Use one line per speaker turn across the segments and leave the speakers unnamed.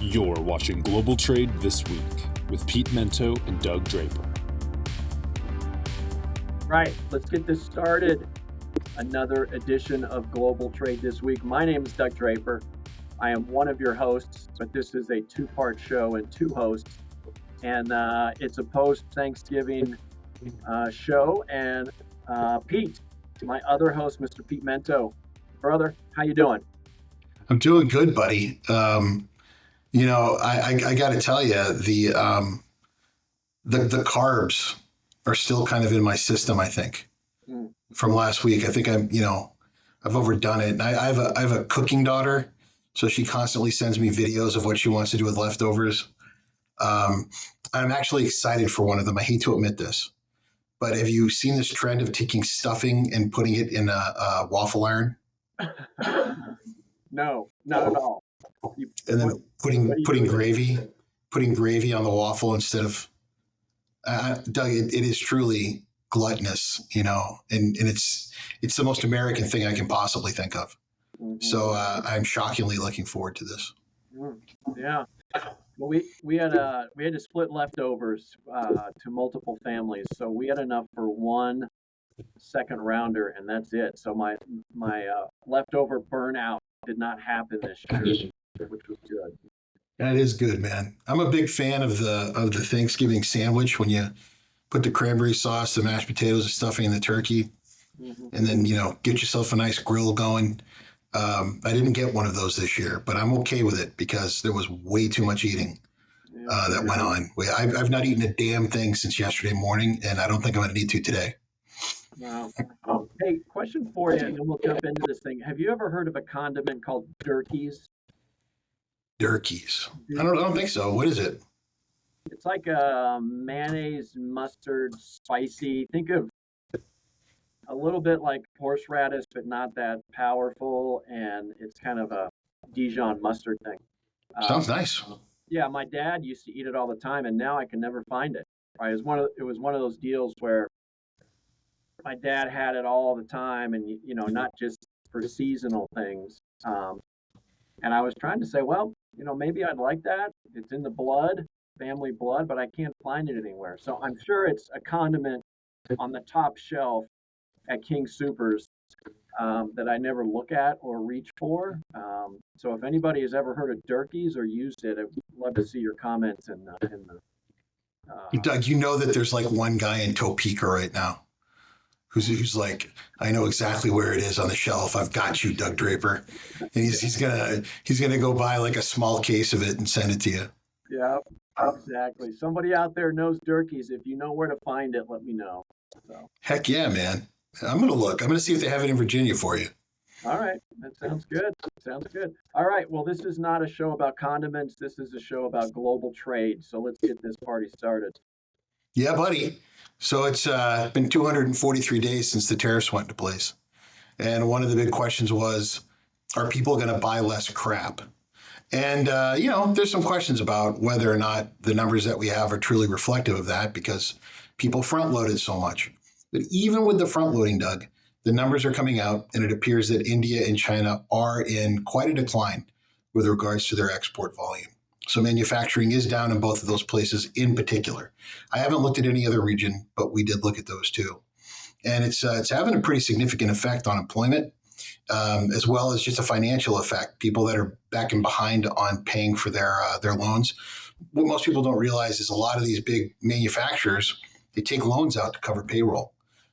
You're watching Global Trade This Week with Pete Mento and Doug Draper.
Right, let's get this started. Another edition of Global Trade This Week. My name is Doug Draper. I am one of your hosts, but this is a two-part show and two hosts. And it's a post-Thanksgiving show. And Pete, my other host, Mr. Pete Mento. Brother, how you doing?
I'm doing good, buddy. I got to tell you, the carbs are still kind of in my system, I think, from last week. I think I've overdone it. And I have a cooking daughter, so she constantly sends me videos of what she wants to do with leftovers. I'm actually excited for one of them. I hate to admit this, but have you seen this trend of taking stuffing and putting it in a waffle iron?
No, not at all.
And then putting gravy on the waffle instead of Doug. It is truly gluttonous, and it's the most American thing I can possibly think of. Mm-hmm. So I'm shockingly looking forward to this.
Yeah. Well, we had to split leftovers to multiple families, so we had enough for one second rounder, and that's it. So my leftover burnout did not happen this year, which was good.
That is good, man. I'm a big fan of the Thanksgiving sandwich when you put the cranberry sauce, the mashed potatoes, the stuffing, and the turkey, and then get yourself a nice grill going. I didn't get one of those this year, but I'm okay with it because there was way too much eating that went on. I've not eaten a damn thing since yesterday morning, and I don't think I'm going to need to today.
Wow. Hey, question for you, and then we'll jump into this thing. Have you ever heard of a condiment called Durkeys?
Durkeys? I don't think so. What is it?
It's like a mayonnaise, mustard, spicy. Think of a little bit like horseradish, but not that powerful, and it's kind of a Dijon mustard thing.
Sounds nice.
Yeah, my dad used to eat it all the time, and now I can never find it. Right? It was one of those deals where my dad had it all the time, and not just for seasonal things. And I was trying to say, well, maybe I'd like that. It's in the blood, family blood, but I can't find it anywhere. So I'm sure it's a condiment on the top shelf at King Soopers that I never look at or reach for. So if anybody has ever heard of Durkeys or used it, I'd love to see your comments in the
Doug, that there's like one guy in Topeka right now who's like, I know exactly where it is on the shelf. I've got you, Doug Draper. And he's gonna go buy like a small case of it and send it to you.
Yeah, exactly. Somebody out there knows Durkeys. If you know where to find it, let me know. So.
Heck yeah, man. I'm gonna look. I'm gonna see if they have it in Virginia for you.
All right. That sounds good. All right. Well, this is not a show about condiments. This is a show about global trade. So let's get this party started.
Yeah, buddy. So it's been 243 days since the tariffs went into place. And one of the big questions was, are people going to buy less crap? And, there's some questions about whether or not the numbers that we have are truly reflective of that because people front loaded so much. But even with the front loading, Doug, the numbers are coming out and it appears that India and China are in quite a decline with regards to their export volume. So manufacturing is down in both of those places in particular. I haven't looked at any other region, but we did look at those too. And it's having a pretty significant effect on employment, as well as just a financial effect. People that are backing behind on paying for their loans. What most people don't realize is a lot of these big manufacturers, they take loans out to cover payroll.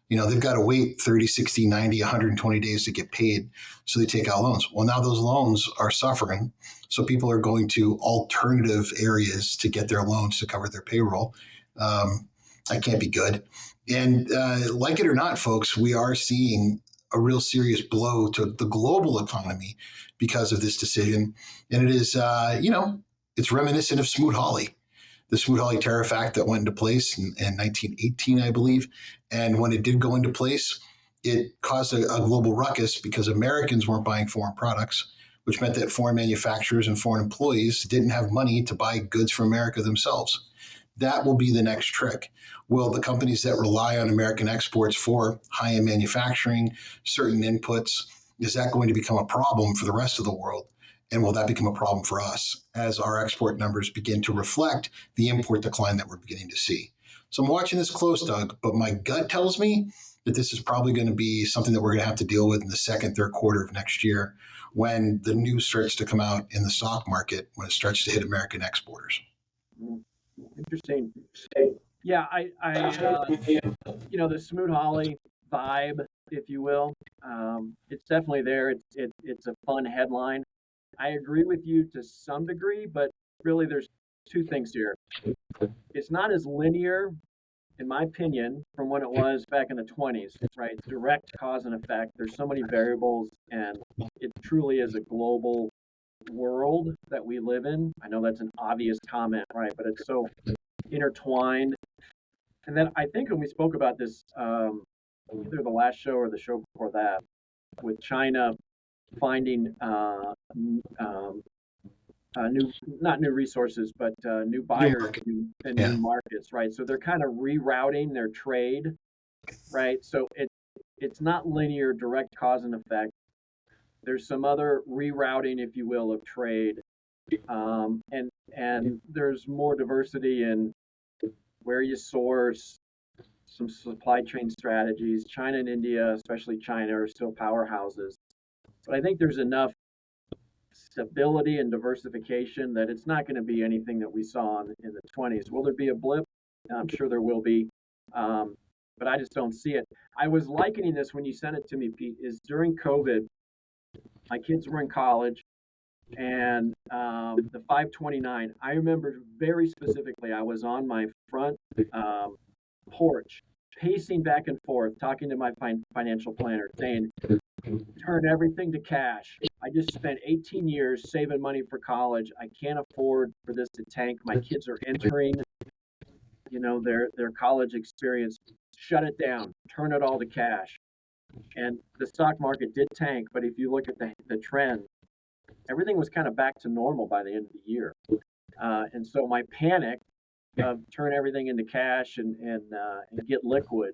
They've got to wait 30, 60, 90, 120 days to get paid. So they take out loans. Well, now those loans are suffering. So people are going to alternative areas to get their loans to cover their payroll. That can't be good. And like it or not, folks, we are seeing a real serious blow to the global economy because of this decision. And it is, it's reminiscent of Smoot Hawley. The Smoot-Hawley Tariff Act that went into place in 1918, I believe. And when it did go into place, it caused a global ruckus because Americans weren't buying foreign products, which meant that foreign manufacturers and foreign employees didn't have money to buy goods from America themselves. That will be the next trick. Will the companies that rely on American exports for high-end manufacturing, certain inputs, is that going to become a problem for the rest of the world? And will that become a problem for us as our export numbers begin to reflect the import decline that we're beginning to see? So I'm watching this close, Doug, but my gut tells me that this is probably going to be something that we're going to have to deal with in the second, third quarter of next year when the news starts to come out in the stock market, when it starts to hit American exporters.
Interesting. Yeah, the Smoot Hawley vibe, if you will, it's definitely there. It's a fun headline. I agree with you to some degree, but really there's two things here. It's not as linear, in my opinion, from when it was back in the 20s, right? Direct cause and effect. There's so many variables, and it truly is a global world that we live in. I know that's an obvious comment, right? But it's so intertwined. And then I think when we spoke about this, either the last show or the show before that, with China finding not new resources, but new buyers and new markets, right? So they're kind of rerouting their trade, right? So it's not linear, direct cause and effect. There's some other rerouting, if you will, of trade, and there's more diversity in where you source, some supply chain strategies. China and India, especially China, are still powerhouses, but I think there's enough stability and diversification that it's not going to be anything that we saw in the 20s. Will there be a blip? I'm sure there will be, but I just don't see it. I was likening this when you sent it to me, Pete, is during COVID, my kids were in college, and the 529, I remember very specifically, I was on my front porch, pacing back and forth, talking to my financial planner, saying, turn everything to cash. I just spent 18 years saving money for college. I can't afford for this to tank. My kids are entering, their college experience. Shut it down. Turn it all to cash. And the stock market did tank, but if you look at the trend, everything was kind of back to normal by the end of the year. And so my panic of turn everything into cash and get liquid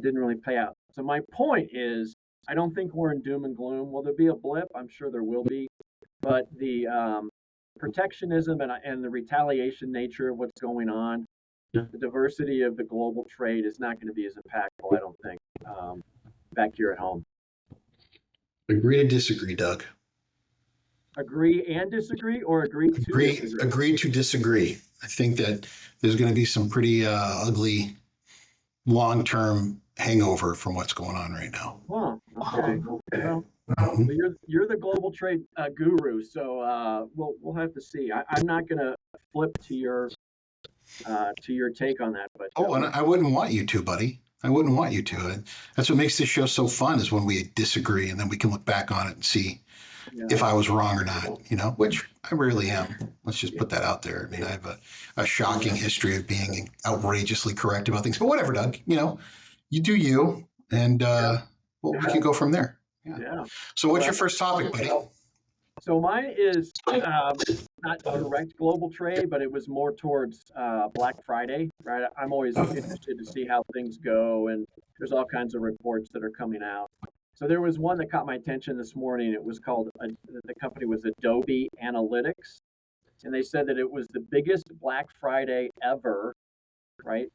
didn't really pay out. So my point is, I don't think we're in doom and gloom. Will there be a blip? I'm sure there will be. But the protectionism and the retaliation nature of what's going on, the diversity of the global trade is not going to be as impactful, I don't think, back here at home.
Agree to disagree, Doug.
Agree and disagree, or agree to disagree?
Agree to disagree. I think that there's going to be some pretty ugly long-term hangover from what's going on right now.
Huh. Okay. Well, you're the global trade guru, so we'll have to see. I'm not going to flip to your take on that, but
and I wouldn't want you to, buddy. I wouldn't want you to. That's what makes this show so fun, is when we disagree and then we can look back on it and see if I was wrong or not, which I rarely am. Let's just put that out there. I mean, I have a shocking history of being outrageously correct about things, but whatever, Doug, you do you, and we can go from there. Yeah. So what's your first topic, buddy?
So mine is not direct global trade, but it was more towards Black Friday, right? I'm always interested to see how things go, and there's all kinds of reports that are coming out. So there was one that caught my attention this morning. It was called, the company was Adobe Analytics, and they said that it was the biggest Black Friday ever, right?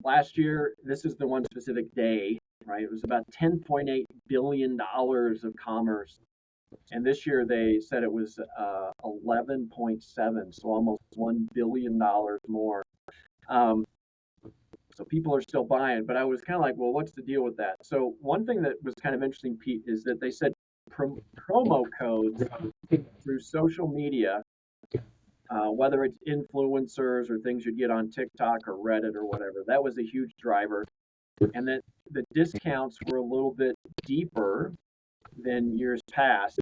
Last year, this is the one specific day, right? It was about $10.8 billion of commerce. And this year they said it was 11.7, so almost $1 billion more. So people are still buying, but I was kind of like, well, what's the deal with that? So one thing that was kind of interesting, Pete, is that they said promo codes through social media, whether it's influencers or things you'd get on TikTok or Reddit or whatever, that was a huge driver. And that the discounts were a little bit deeper than years past.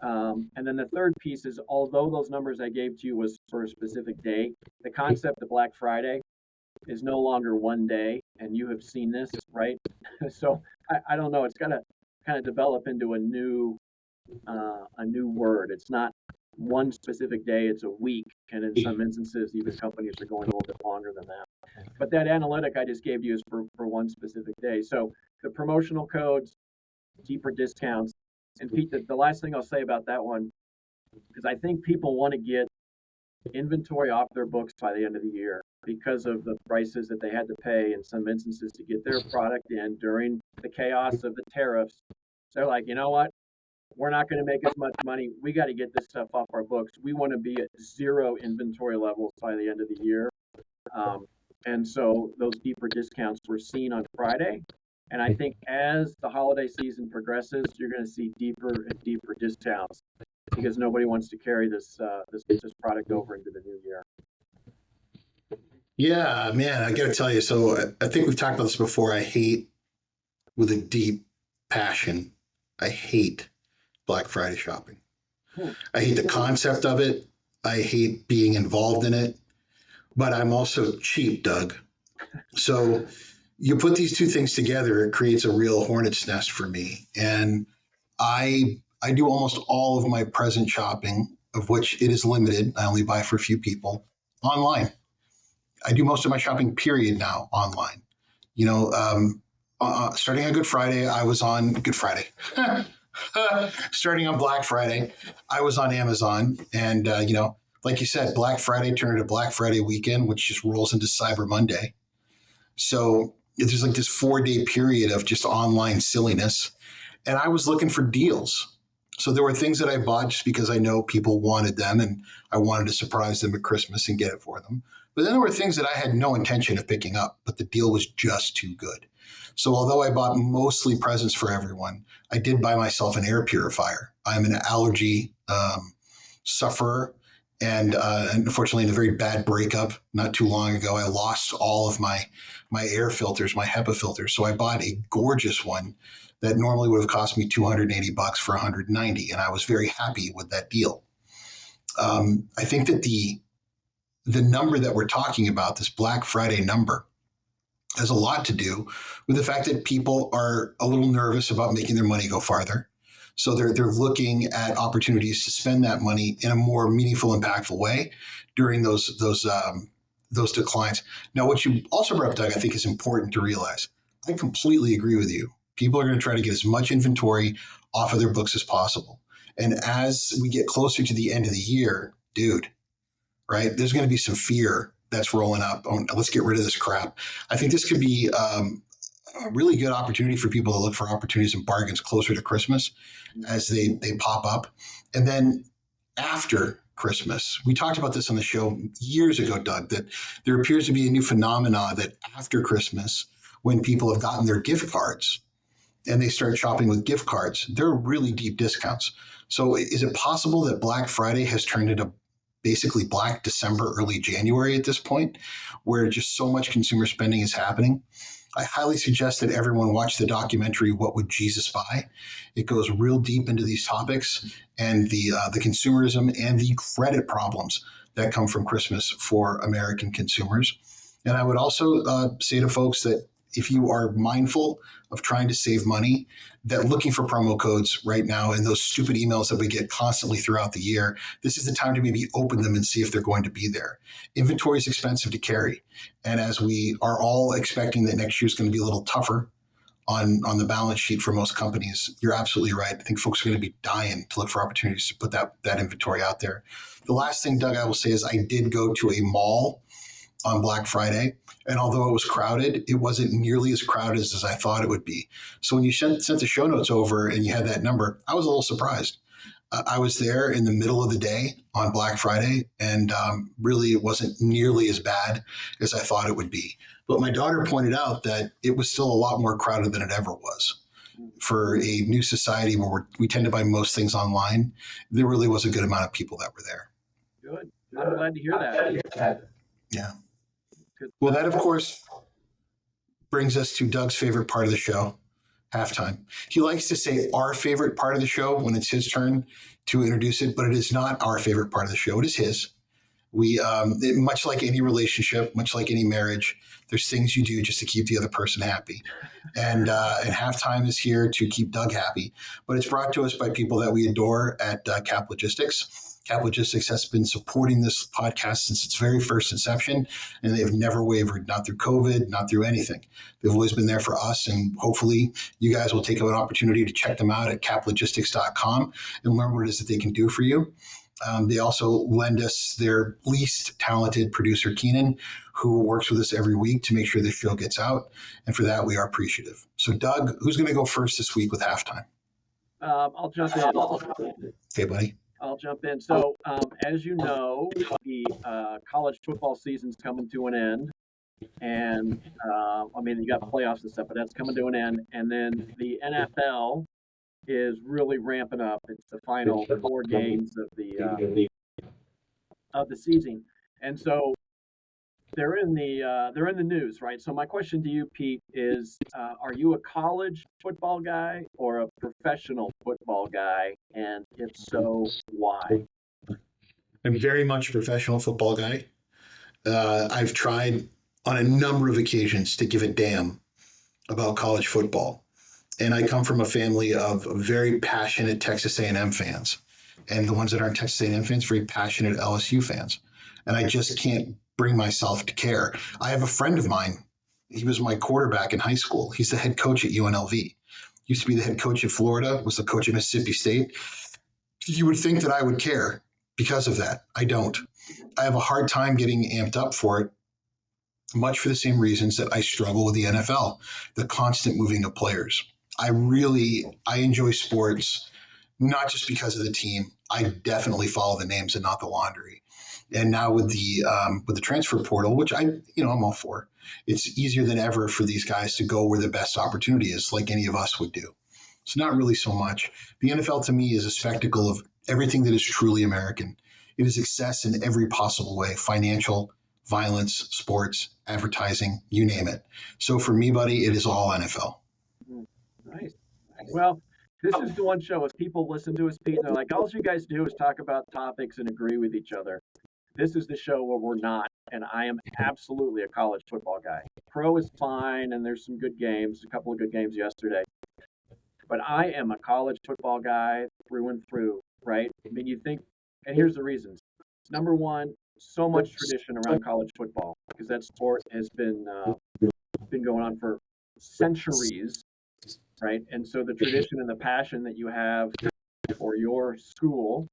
And then the third piece is, although those numbers I gave to you was for a specific day, the concept of Black Friday is no longer one day, and you have seen this, right? So I don't know. It's got to kind of develop into a new word. It's not one specific day; it's a week, and in some instances, even companies are going a little bit longer than that. But that analytic I just gave you is for one specific day. So the promotional codes, deeper discounts, And Pete, the last thing I'll say about that one, because I think people want to get inventory off their books by the end of the year because of the prices that they had to pay in some instances to get their product in during the chaos of the tariffs. So they're like, you know what? We're not going to make as much money. We got to get this stuff off our books. We want to be at zero inventory levels by the end of the year. And so those deeper discounts were seen on Friday. And I think as the holiday season progresses, you're going to see deeper and deeper discounts because nobody wants to carry this product over into the new year.
Yeah, man, I got to tell you. So I think we've talked about this before. I hate, with a deep passion, I hate Black Friday shopping. I hate the concept of it. I hate being involved in it. But I'm also cheap, Doug. So you put these two things together, it creates a real hornet's nest for me. And I do almost all of my present shopping, of which it is limited. I only buy for a few people, online. I do most of my shopping, period, now online. You know, starting on Good Friday, I was on Good Friday. Starting on Black Friday, I was on Amazon. And, you know, like you said, Black Friday turned into Black Friday weekend, which just rolls into Cyber Monday. So there's like this 4-day period of just online silliness. And I was looking for deals. So there were things that I bought just because I know people wanted them and I wanted to surprise them at Christmas and get it for them. But then there were things that I had no intention of picking up, but the deal was just too good. So although I bought mostly presents for everyone, I did buy myself an air purifier. I'm an allergy sufferer. And unfortunately, in a very bad breakup not too long ago, I lost all of my air filters, my HEPA filters. So I bought a gorgeous one that normally would have cost me $280 for $190, and I was very happy with that deal. I think that the number that we're talking about, this Black Friday number, has a lot to do with the fact that people are a little nervous about making their money go farther. So they're looking at opportunities to spend that money in a more meaningful, impactful way during those declines. Now, what you also brought up, Doug, I think is important to realize. I completely agree with you. People are going to try to get as much inventory off of their books as possible. And as we get closer to the end of the year, dude, right, there's going to be some fear that's rolling up. Oh, let's get rid of this crap. I think this could be a really good opportunity for people to look for opportunities and bargains closer to Christmas as they pop up. And then after Christmas, we talked about this on the show years ago, Doug, that there appears to be a new phenomena that after Christmas, when people have gotten their gift cards and they start shopping with gift cards, there are really deep discounts. So is it possible that Black Friday has turned into basically Black December, early January at this point, where just so much consumer spending is happening? I highly suggest that everyone watch the documentary, What Would Jesus Buy? It goes real deep into these topics and the consumerism and the credit problems that come from Christmas for American consumers. And I would also say to folks that if you are mindful of trying to save money, that looking for promo codes right now and those stupid emails that we get constantly throughout the year, this is the time to maybe open them and see if they're going to be there. Inventory is expensive to carry. And as we are all expecting that next year is going to be a little tougher on the balance sheet for most companies, you're absolutely right. I think folks are going to be dying to look for opportunities to put that inventory out there. The last thing, Doug, I will say is I did go to a mall on Black Friday. And although it was crowded, it wasn't nearly as crowded as I thought it would be. So when you sent the show notes over and you had that number, I was a little surprised. I was there in the middle of the day on Black Friday, and really it wasn't nearly as bad as I thought it would be. But my daughter pointed out that it was still a lot more crowded than it ever was. For a new society where we tend to buy most things online, there really was a good amount of people that were there.
Good. I'm glad to hear that.
Yeah. Well, that, of course, brings us to Doug's favorite part of the show, halftime. He likes to say our favorite part of the show when it's his turn to introduce it, but it is not our favorite part of the show. It is his. Much like any relationship, much like any marriage, there's things you do just to keep the other person happy. And halftime is here to keep Doug happy. But it's brought to us by people that we adore at Cap Logistics. Cap Logistics has been supporting this podcast since its very first inception, and they've never wavered, not through COVID, not through anything. They've always been there for us, and hopefully you guys will take an opportunity to check them out at caplogistics.com and learn what it is that they can do for you. They also lend us their least talented producer, Keenan, who works with us every week to make sure this show gets out. And for that, we are appreciative. So, Doug, who's going to go first this week with halftime?
I'll jump in.
Okay, buddy.
I'll jump in. So, as you know, the college football season's coming to an end. And, you got playoffs and stuff, but that's coming to an end. And then the NFL is really ramping up. It's the final 4 games of the season. And so they're in the news, right? So my question to you, Pete, is are you a college football guy or a professional football guy? And if so, why?
I'm very much a professional football guy. I've tried on a number of occasions to give a damn about college football. And I come from a family of very passionate Texas A&M fans. And the ones that aren't Texas A&M fans, very passionate LSU fans. And I just can't bring myself to care. I have a friend of mine. He was my quarterback in high school. He's the head coach at UNLV. Used to be the head coach at Florida, was the coach at Mississippi State. You would think that I would care because of that. I don't. I have a hard time getting amped up for it, much for the same reasons that I struggle with the NFL, the constant moving of players. I enjoy sports, not just because of the team. I definitely follow the names and not the laundry. And now with the transfer portal, which I'm all for, it's easier than ever for these guys to go where the best opportunity is, like any of us would do. It's not really so much. The NFL to me is a spectacle of everything that is truly American. It is success in every possible way: financial, violence, sports, advertising, you name it. So for me, buddy, it is all NFL.
Nice. Well, this is the one show, if people listen to us, Pete, and they're like, all you guys do is talk about topics and agree with each other. This is the show where we're not, and I am absolutely a college football guy. Pro is fine, and there's some good games, a couple of good games yesterday. But I am a college football guy through and through, right? I mean, you think, and here's the reasons. Number one, so much tradition around college football, because that sport has been going on for centuries, right? And so the tradition and the passion that you have for your school,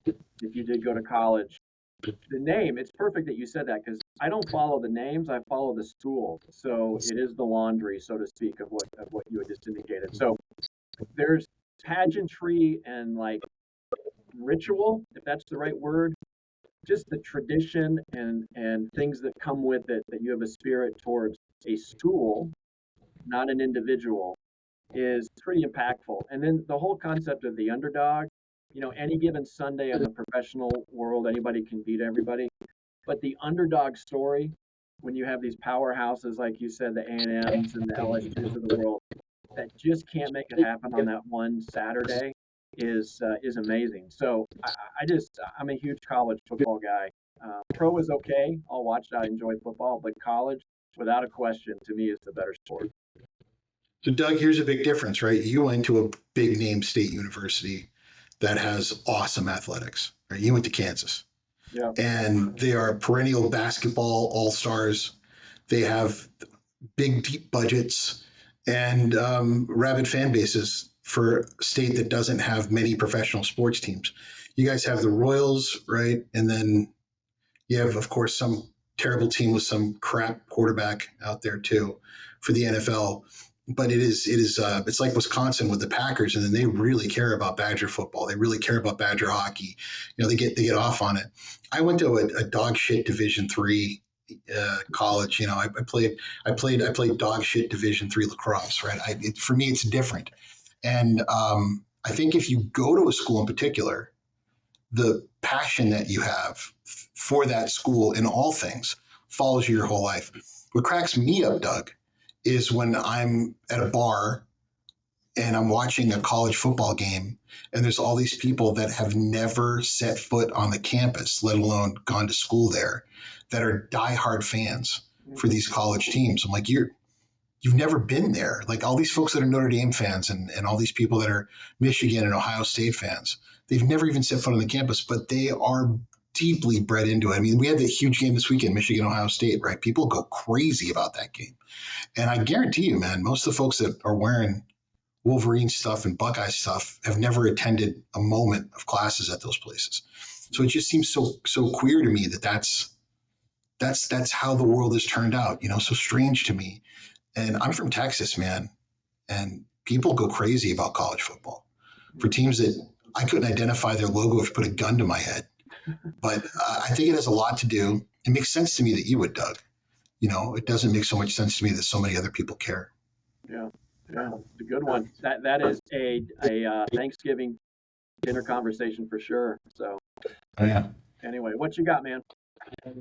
if you did go to college, the name, it's perfect that you said that, because I don't follow the names, I follow the school. So it is the laundry, so to speak, of what you had just indicated. So there's pageantry and like ritual, if that's the right word, just the tradition and things that come with it, that you have a spirit towards a school, not an individual, is pretty impactful. And then the whole concept of the underdog, any given Sunday in the professional world, anybody can beat everybody. But the underdog story, when you have these powerhouses, like you said, the A&Ms and the LSUs of the world, that just can't make it happen on that one Saturday, is amazing. So I'm a huge college football guy. Pro is okay. I'll watch it. I enjoy football, but college, without a question, to me is the better sport.
So, Doug, here's a big difference, right? You went to a big name state university that has awesome athletics, right? You went to Kansas.
Yeah.
And they are perennial basketball all-stars. They have big, deep budgets and rabid fan bases for a state that doesn't have many professional sports teams. You guys have the Royals, right? And then you have, of course, some terrible team with some crap quarterback out there too for the NFL. But it's like Wisconsin with the Packers, and then they really care about Badger football. They really care about Badger hockey. They get off on it. I went to a dog shit Division III college. I played dog shit Division III lacrosse. Right. For me, it's different. And I think if you go to a school in particular, the passion that you have for that school in all things follows you your whole life. What cracks me up, Doug, is when I'm at a bar and I'm watching a college football game and there's all these people that have never set foot on the campus, let alone gone to school there, that are diehard fans for these college teams. I'm like, you you've never been there. Like all these folks that are Notre Dame fans and all these people that are Michigan and Ohio State fans, they've never even set foot on the campus, but they are deeply bred into it. I mean, we had the huge game this weekend, Michigan, Ohio State, right? People go crazy about that game. And I guarantee you, man, most of the folks that are wearing Wolverine stuff and Buckeye stuff have never attended a moment of classes at those places. So it just seems so queer to me that that's how the world has turned out, so strange to me. And I'm from Texas, man, and people go crazy about college football for teams that I couldn't identify their logo if you put a gun to my head. But I think it has a lot to do. It makes sense to me that you would, Doug. It doesn't make so much sense to me that so many other people care.
Yeah, it's a good one. That is a Thanksgiving dinner conversation for sure. So,
yeah.
Anyway, what you got, man?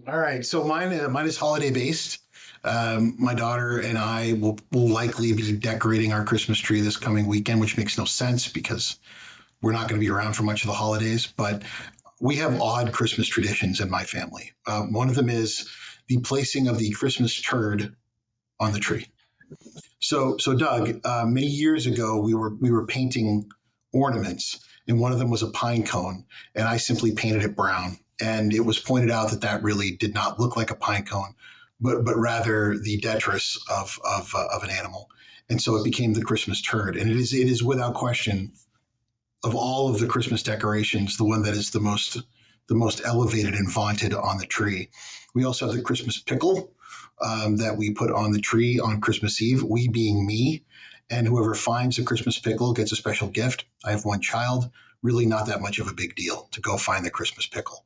All right, so mine is holiday based. My daughter and I will likely be decorating our Christmas tree this coming weekend, which makes no sense because we're not going to be around for much of the holidays. But we have odd Christmas traditions in my family. One of them is the placing of the Christmas turd on the tree. So Doug, many years ago, we were painting ornaments, and one of them was a pine cone, and I simply painted it brown. And it was pointed out that really did not look like a pine cone, but rather the detritus of an animal. And so it became the Christmas turd. And it is without question, of all of the Christmas decorations, the one that is the most elevated and vaunted on the tree. We also have the Christmas pickle that we put on the tree on Christmas Eve, we being me. And whoever finds a Christmas pickle gets a special gift. I have one child. Really not that much of a big deal to go find the Christmas pickle.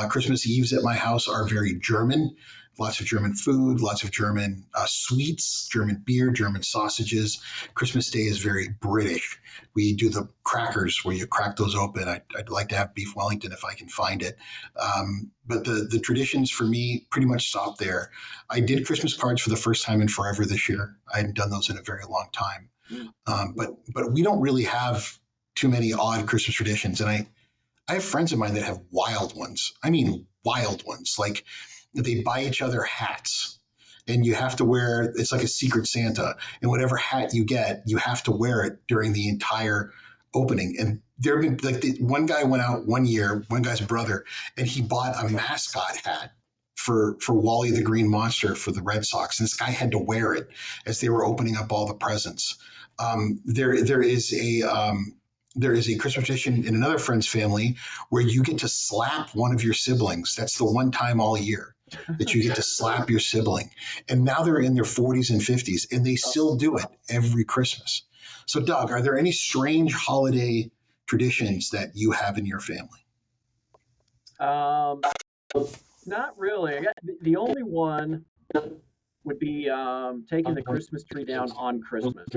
Christmas Eves at my house are very German. Lots of German food, lots of German sweets, German beer, German sausages. Christmas Day is very British. We do the crackers where you crack those open. I'd like to have beef Wellington if I can find it. But the traditions for me pretty much stop there. I did Christmas cards for the first time in forever this year. I hadn't done those in a very long time. But we don't really have too many odd Christmas traditions. And I have friends of mine that have wild ones. I mean, wild ones. Like they buy each other hats and you have to wear, it's like a secret Santa. And whatever hat you get, you have to wear it during the entire opening. And there have been one guy went out one year, one guy's brother, and he bought a mascot hat for Wally the Green Monster for the Red Sox. And this guy had to wear it as they were opening up all the presents. There is a Christmas tradition in another friend's family where you get to slap one of your siblings. That's the one time all year that you get to slap your sibling. And now they're in their 40s and 50s, and they still do it every Christmas. So, Doug, are there any strange holiday traditions that you have in your family?
Not really. The only one would be taking the Christmas tree down on Christmas.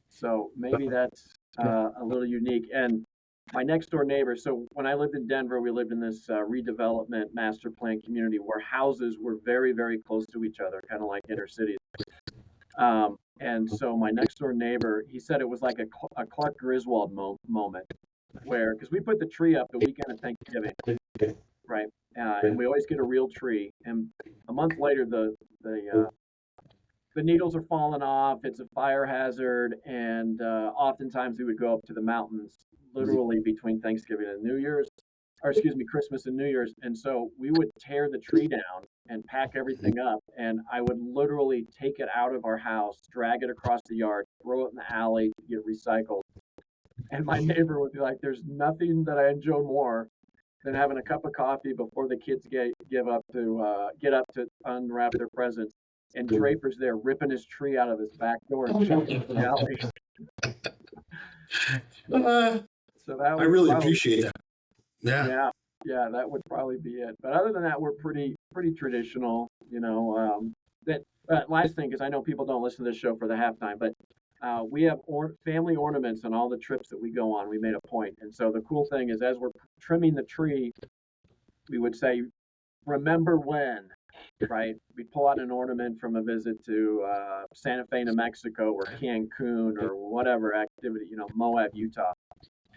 So maybe that's a little unique. And my next door neighbor, so when I lived in Denver, we lived in this redevelopment master plan community where houses were very, very close to each other, kind of like inner cities. And so my next door neighbor, he said it was like a Clark Griswold moment where, because we put the tree up the weekend of Thanksgiving, right? And we always get a real tree. And a month later, the needles are falling off. It's a fire hazard, and oftentimes we would go up to the mountains, literally between Thanksgiving and New Year's, or excuse me, Christmas and New Year's. And so we would tear the tree down and pack everything up, and I would literally take it out of our house, drag it across the yard, throw it in the alley to get recycled. And my neighbor would be like, "There's nothing that I enjoy more than having a cup of coffee before the kids get up to unwrap their presents." And Draper's there ripping his tree out of his back door and chucking it in the alley. So that
I really appreciate that.
Yeah, that would probably be it. But other than that, we're pretty traditional. That last thing, because I know people don't listen to this show for the halftime, but we have family ornaments on all the trips that we go on. We made a point, and so the cool thing is, as we're trimming the tree, we would say, "Remember when." Right? We'd pull out an ornament from a visit to Santa Fe, New Mexico, or Cancun, or whatever activity, Moab, Utah.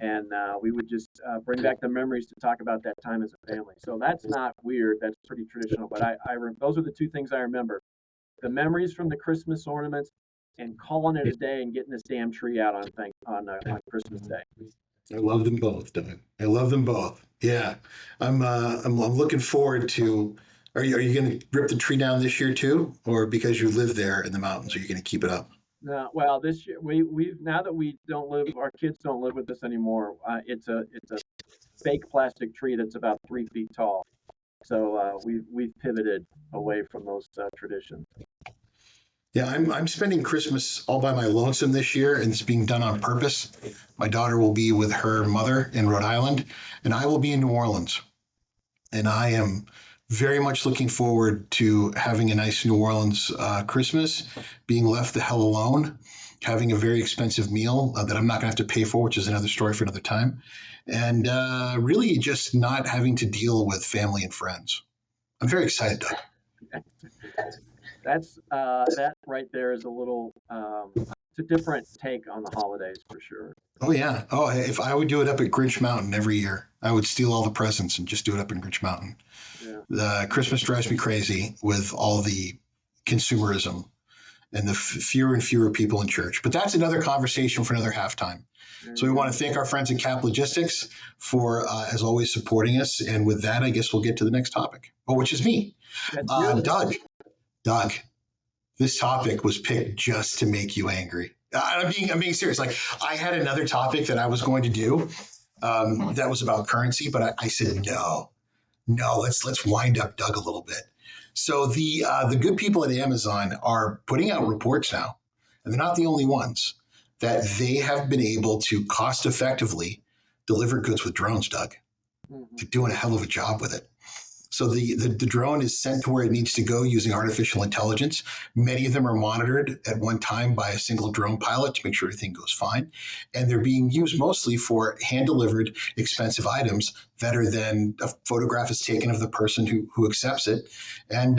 And we would just bring back the memories to talk about that time as a family. So that's not weird. That's pretty traditional. But those are the two things I remember. The memories from the Christmas ornaments and calling it a day and getting this damn tree out on Christmas Day.
I love them both, Doug. I love them both. Yeah, I'm looking forward to. Are you going to rip the tree down this year too, or because you live there in the mountains, are you going to keep it up?
No, well, this year we now that we don't live, our kids don't live with us anymore. It's a fake plastic tree that's about 3 feet tall. So we've pivoted away from those traditions.
Yeah, I'm spending Christmas all by my lonesome this year, and it's being done on purpose. My daughter will be with her mother in Rhode Island, and I will be in New Orleans. And I am very much looking forward to having a nice New Orleans Christmas, being left the hell alone, having a very expensive meal that I'm not going to have to pay for, which is another story for another time, and really just not having to deal with family and friends. I'm very excited, Doug.
That's that right there is a little it's a different take on the holidays for sure.
Oh yeah. Oh, if I would do it up at Grinch Mountain every year, I would steal all the presents and just do it up in Grinch Mountain.
Yeah.
The Christmas drives me crazy with all the consumerism and the fewer and fewer people in church. But that's another conversation for another halftime. So we want to thank our friends at Cap Logistics for, as always, supporting us. And with that, I guess we'll get to the next topic, which is me. Doug, this topic was picked just to make you angry. I'm being serious. Like, I had another topic that I was going to do that was about currency, but I said no. Let's wind up Doug a little bit. So the good people at Amazon are putting out reports now, and they're not the only ones, that they have been able to cost effectively deliver goods with drones, Doug. They're doing a hell of a job with it. So the drone is sent to where it needs to go using artificial intelligence. Many of them are monitored at one time by a single drone pilot to make sure everything goes fine. And they're being used mostly for hand-delivered expensive items that are then a photograph is taken of the person who accepts it. And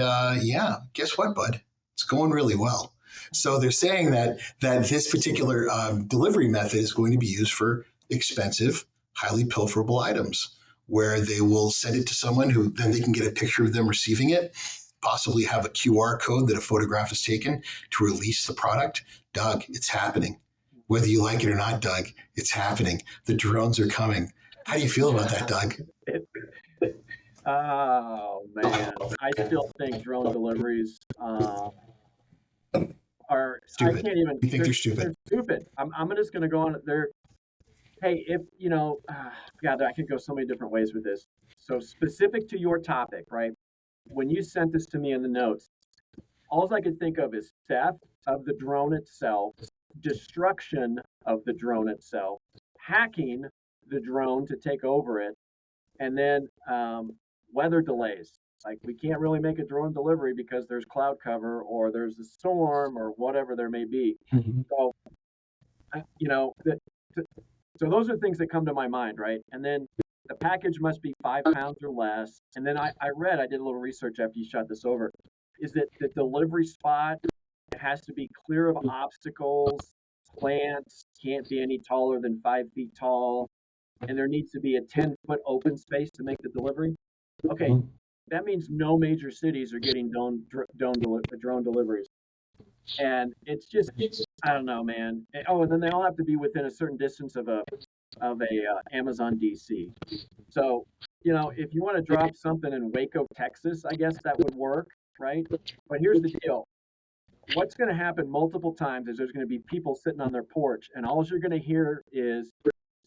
guess what, bud? It's going really well. So they're saying that this particular delivery method is going to be used for expensive, highly pilferable items, where they will send it to someone who then they can get a picture of them receiving it, possibly have a QR code that a photograph is taken to release the product. Doug, it's happening. Whether you like it or not, Doug, it's happening. The drones are coming. How do you feel about that, Doug?
Oh, man. I still think drone deliveries are,
stupid.
I can't even.
You think they're stupid?
They're stupid. I'm just going to go on. Hey, if God, I could go so many different ways with this. So specific to your topic, right? When you sent this to me in the notes, all I could think of is theft of the drone itself, destruction of the drone itself, hacking the drone to take over it, and then weather delays. Like, we can't really make a drone delivery because there's cloud cover or there's a storm or whatever there may be. So, so those are things that come to my mind, right? And then the package must be 5 pounds or less. And then I did a little research after you shot this over, is that the delivery spot has to be clear of obstacles, plants, can't be any taller than 5 feet tall, and there needs to be a 10-foot open space to make the delivery. Okay, that means no major cities are getting drone deliveries. And it's just, I don't know, man. Oh, and then they all have to be within a certain distance of a Amazon DC. So, if you want to drop something in Waco, Texas, I guess that would work, right? But here's the deal. What's going to happen multiple times is there's going to be people sitting on their porch, and all you're going to hear is,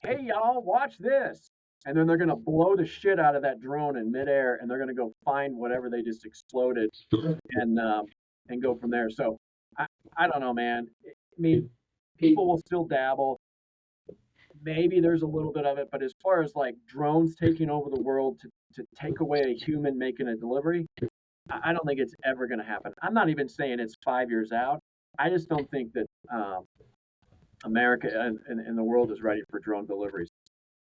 "Hey, y'all, watch this." And then they're going to blow the shit out of that drone in midair, and they're going to go find whatever they just exploded and go from there. So, I don't know, man. I mean, people will still dabble. Maybe there's a little bit of it, but as far as like drones taking over the world to take away a human making a delivery, I don't think it's ever going to happen. I'm not even saying it's 5 years out. I just don't think that America and the world is ready for drone deliveries.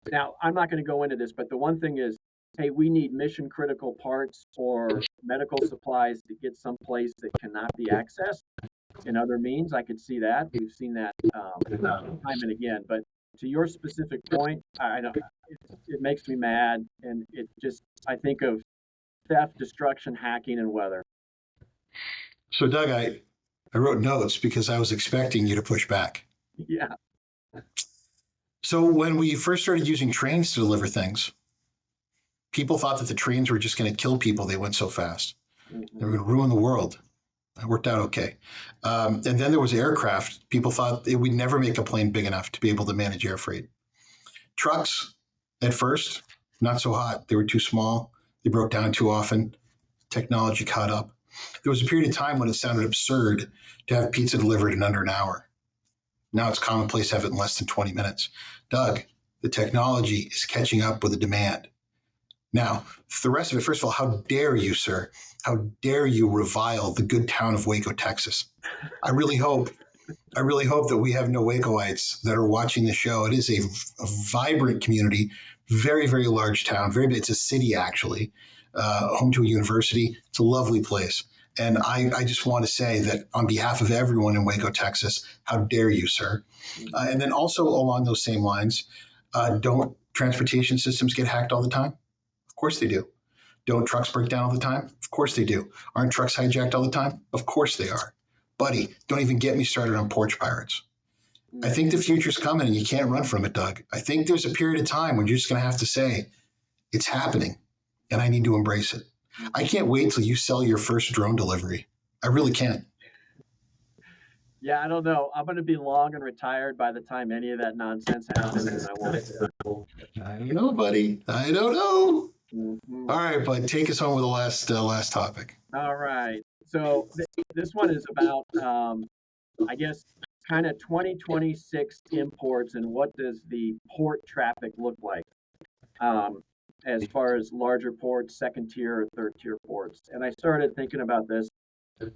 Now, I'm not going to go into this, but the one thing is, hey, we need mission critical parts or medical supplies to get someplace that cannot be accessed in other means. I could see that. We've seen that time and again. But to your specific point, I don't. It makes me mad, and I think of theft, destruction, hacking, and weather.
So, Doug, I wrote notes because I was expecting you to push back.
Yeah.
So when we first started using trains to deliver things, people thought that the trains were just going to kill people. They went so fast. They were going to ruin the world. It worked out okay. And then there was aircraft. People thought we'd never make a plane big enough to be able to manage air freight. Trucks, at first, not so hot. They were too small. They broke down too often. Technology caught up. There was a period of time when it sounded absurd to have pizza delivered in under an hour. Now it's commonplace to have it in less than 20 minutes. Doug, the technology is catching up with the demand. Now, the rest of it, first of all, how dare you, sir? How dare you revile the good town of Waco, Texas? I really hope that we have no Wacoites that are watching the show. It is a vibrant community, very, very large town. It's a city, actually, home to a university. It's a lovely place. And I just want to say that on behalf of everyone in Waco, Texas, how dare you, sir? And then also along those same lines, don't transportation systems get hacked all the time? Of course they do. Don't trucks break down all the time? Of course they do. Aren't trucks hijacked all the time? Of course they are. Buddy, don't even get me started on porch pirates. I think the future's coming and you can't run from it, Doug. I think there's a period of time when you're just going to have to say, it's happening and I need to embrace it. I can't wait till you sell your first drone delivery. I really can't.
Yeah, I don't know. I'm going to be long and retired by the time any of that nonsense happens, and I won't.
I don't know, buddy. I don't know.
Mm-hmm.
All right, bud. Take us home with the last topic.
All right. So this one is about, I guess, kind of 2026 imports and what does the port traffic look like as far as larger ports, second tier or third tier ports. And I started thinking about this. It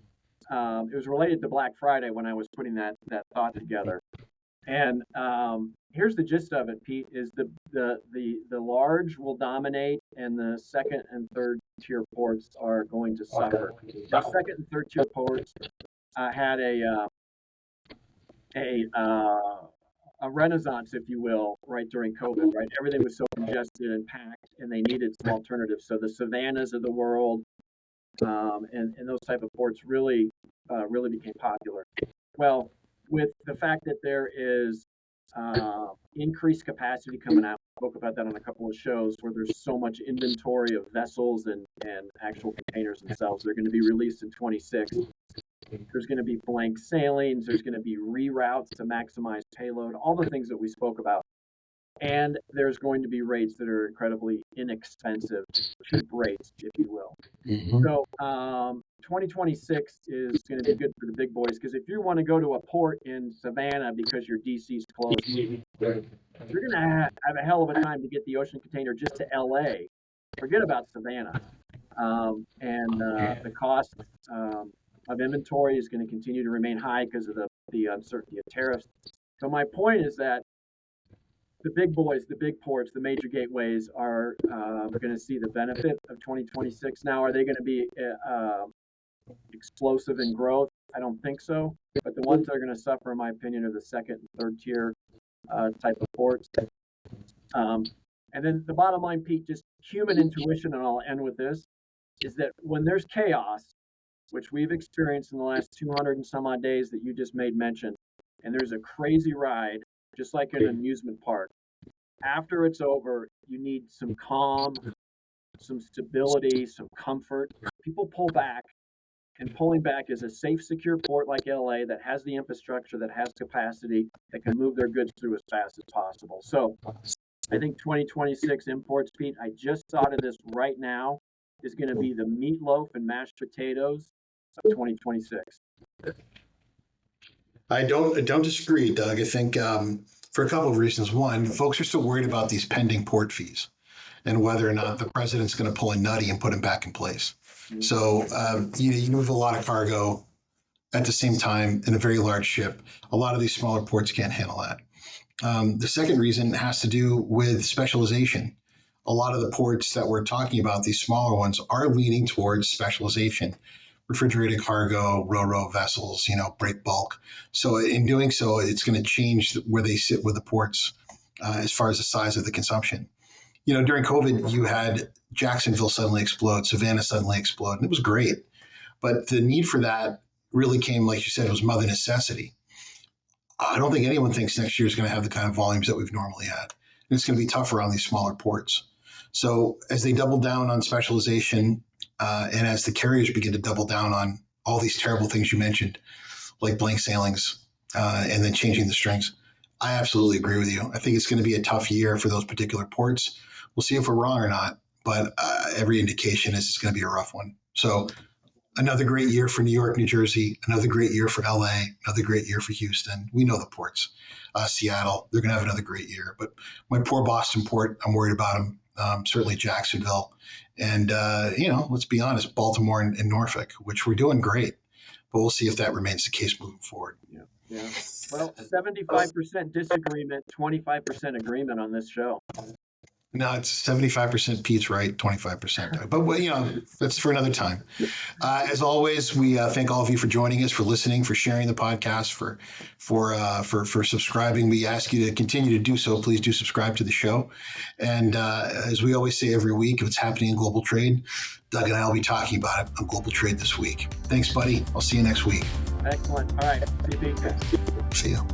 was related to Black Friday when I was putting that thought together. And here's the gist of it, Pete, is the large will dominate and the second and third tier ports are going to suffer. The second and third tier ports had a renaissance, if you will, right during COVID, right? Everything was so congested and packed and they needed some alternatives. So the Savannahs of the world and those type of ports really became popular. Well, with the fact that there is increased capacity coming out, I spoke about that on a couple of shows where there's so much inventory of vessels and actual containers themselves. They're going to be released in 26. There's going to be blank sailings. There's going to be reroutes to maximize payload, all the things that we spoke about. And there's going to be rates that are incredibly inexpensive, cheap rates, if you will. Mm-hmm. So 2026 is going to be good for the big boys because if you want to go to a port in Savannah because your DC's closed, you're going to have a hell of a time to get the ocean container just to LA. Forget about Savannah. The cost of inventory is going to continue to remain high because of the uncertainty of tariffs. So my point is that the big boys, the big ports, the major gateways are going to see the benefit of 2026. Now, are they going to be explosive in growth? I don't think so. But the ones that are going to suffer, in my opinion, are the second and third tier type of ports. And then the bottom line, Pete, just human intuition, and I'll end with this, is that when there's chaos, which we've experienced in the last 200 and some odd days that you just made mention, and there's a crazy ride, just like in an amusement park. After it's over, you need some calm, some stability, some comfort. People pull back, and pulling back is a safe, secure port like LA that has the infrastructure, that has capacity, that can move their goods through as fast as possible. So I think 2026 imports, Pete, I just thought of this right now, is going to be the meatloaf and mashed potatoes of 2026.
I don't disagree, Doug. I think for a couple of reasons. One, folks are still worried about these pending port fees and whether or not the president's going to pull a nutty and put them back in place. Mm-hmm. So you move a lot of cargo at the same time in a very large ship. A lot of these smaller ports can't handle that. The second reason has to do with specialization. A lot of the ports that we're talking about, these smaller ones, are leaning towards specialization. Refrigerated cargo, ro-ro vessels, break bulk. So in doing so, it's going to change where they sit with the ports as far as the size of the consumption. During COVID, you had Jacksonville suddenly explode, Savannah suddenly explode, and it was great. But the need for that really came, like you said, it was mother necessity. I don't think anyone thinks next year is going to have the kind of volumes that we've normally had. And it's going to be tougher on these smaller ports. So as they double down on specialization, and as the carriers begin to double down on all these terrible things you mentioned, like blank sailings, and then changing the strings, I absolutely agree with you. I think it's going to be a tough year for those particular ports. We'll see if we're wrong or not, but every indication is it's going to be a rough one. So another great year for New York, New Jersey, another great year for LA, another great year for Houston. We know the ports. Seattle, they're going to have another great year. But my poor Boston port, I'm worried about them. Certainly Jacksonville. And, let's be honest, Baltimore and Norfolk, which we're doing great. But we'll see if that remains the case moving forward.
Yeah. Well, 75% disagreement, 25% agreement on this show.
No, it's 75% Pete's right, 25%. But, that's for another time. As always, we thank all of you for joining us, for listening, for sharing the podcast, for subscribing. We ask you to continue to do so. Please do subscribe to the show. And as we always say every week, if it's happening in global trade, Doug and I will be talking about it on Global Trade this week. Thanks, buddy. I'll see you next week.
Excellent. All right. See you, Pete.
See you.